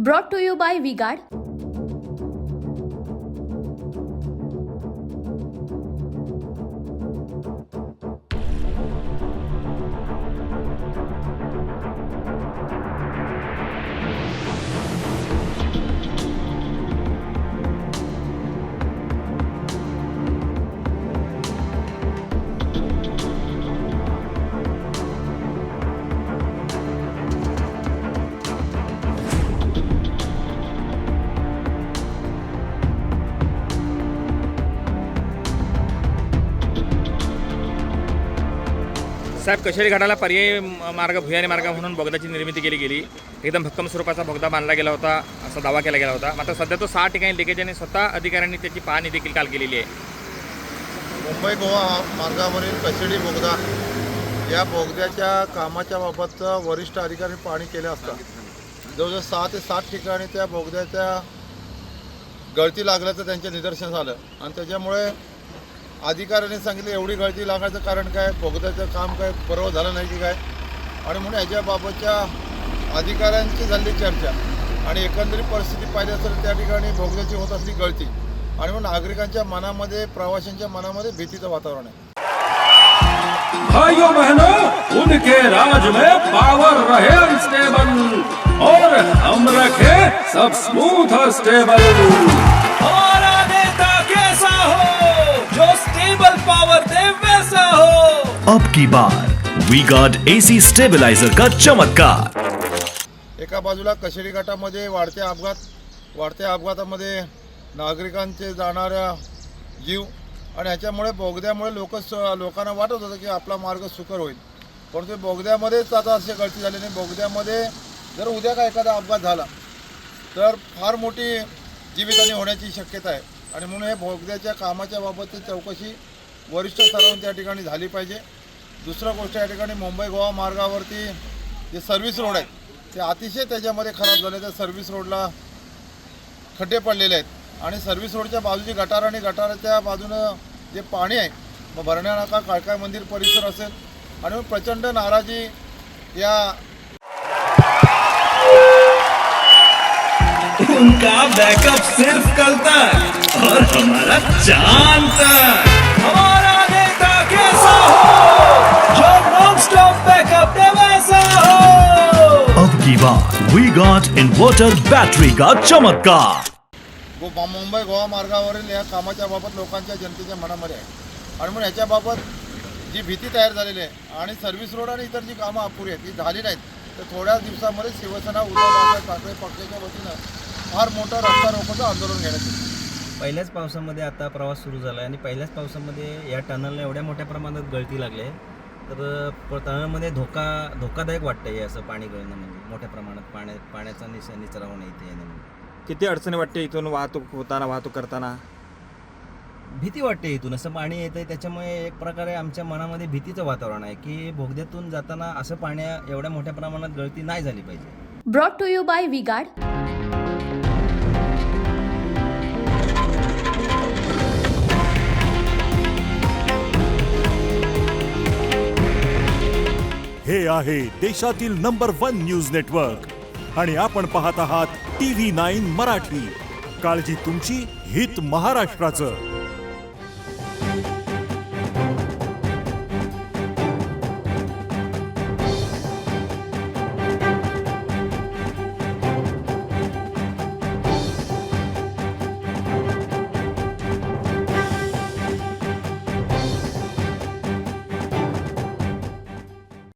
Brought to you by V-Guard. साहेब, कशेरी घाटाला पर्यायी मार्ग भुयारी मार्ग म्हणून बोगद्याची निर्मिती केली गेली. एकदम भक्कम स्वरूपाचा बोगदा बांधला गेला होता असा दावा केला गेला होता. मात्र सध्या तो 6 ठिकाणी लिकेज आणि स्वतः अधिकाऱ्यांनी त्याची पाहणी देखील काल केलेली आहे. मुंबई गोवा मार्गावरील कशेडी बोगदा या बोगद्याच्या कामाच्या बाबत वरिष्ठ अधिकारी पाहणी केले असता जवळजवळ 6 ते 7 ठिकाणी त्या बोगद्याच्या गळती लागल्याचं त्यांचे निदर्शनास आलं आणि त्याच्यामुळे अधिकाऱ्यांनी सांगितलं एवढी गळती लागायचं कारण काय, बोगद्याचं काम काय बरोबर झालं नाही की काय, आणि म्हणून याच्याबाबतच्या अधिकाऱ्यांची झाली चर्चा आणि एकंदरीत परिस्थिती पाहिली असेल त्या ठिकाणी बोगद्याची होत असली गळती आणि म्हणून नागरिकांच्या मनामध्ये प्रवाशांच्या मनामध्ये भीतीचं वातावरण आहे. भाइयों बहनों, उनके राज में पावर रहे अनस्टेबल और हम रखे सब स्मूथ और स्टेबल. हमारा नेता कैसा हो जो स्टेबल पावर दे वैसा हो. अब की बार वी-गार्ड एसी स्टेबलाइजर का चमत्कार. एका बाजूला कशेडी घाटामध्ये वाढत्या अपघातामध्ये नागरिकांचे जाणाऱ्या जीव आणि ह्याच्यामुळे बोगद्यामुळे लोकांना वाटत होतं की आपला मार्ग सुकर होईल, परंतु बोगद्यामध्येच आता अशी गळती झाली नाही. बोगद्यामध्ये जर उद्या का एखादा अपघात झाला तर फार मोठी जीवितहानी होण्याची शक्यता आहे आणि म्हणून हे बोगद्याच्या कामाच्या बाबतची चौकशी वरिष्ठ स्तरावर त्या ठिकाणी झाली पाहिजे. दुसरं गोष्ट या ठिकाणी मुंबई गोवा मार्गावरती जे सर्व्हिस रोड आहेत ते अतिशय त्याच्यामध्ये खराब झाले. त्या सर्व्हिस रोडला खड्डे पडलेले आहेत आणि सर्व्हिस रोडच्या बाजूची गटार आणि गटाराच्या बाजूनं जे पाणी आहे मग भरण्या नाका काळकाय मंदिर परिसर असेल आणि मग प्रचंड नाराजी या उनका बैकअप सिर्फ कल तक और हमारा चांद तक. हमारा नेता कैसा हो जो नॉन स्टॉप बैकअप दे वैसा हो. अब की बार वी-गार्ड इन्वर्टर बैटरी का चमत्कार. मुंबई गोवा मार्गावरील या कामाच्या बाबत लोकांच्या जनतेच्या मनामध्ये आहे आणि म्हणून याच्याबाबत जी भीती तयार झालेली आहे आणि सर्व्हिस रोड आणि इतर जी कामं अपुरी आहेत ती झाली नाहीत तर थोड्या दिवसामध्ये शिवसेना उद्धव बाळासाहेब ठाकरे पक्षाच्या वतीनं फार मोठं रस्ता रोकोचं आंदोलन घेण्यात येईल. पहिल्याच पावसामध्ये आता प्रवास सुरू झाला आहे आणि पहिल्याच पावसामध्ये या टनलला एवढ्या मोठ्या प्रमाणात गळती लागली आहे तर टनलमध्ये धोकादायक वाटतं आहे असं पाणी गळणं म्हणजे मोठ्या प्रमाणात पाण्याचा निचरा होणं इथे येणं. किती अडचणी वाटते इथून वाहतूक करताना? भीती वाटते इथून असं पाणी येतं आहे त्याच्यामुळे एक प्रकारे आमच्या मनामध्ये भीतीचं वातावरण आहे की बोगद्यातून जाताना असं एवढ्या मोठ्या प्रमाणात गळती नाही झाली पाहिजे. Brought to you by V-Guard. हे आहे देशातील नंबर 1 न्यूज नेटवर्क आणि आपण पाहत आहात TV9 मराठी. काळजी तुमची, हित महाराष्ट्राचं.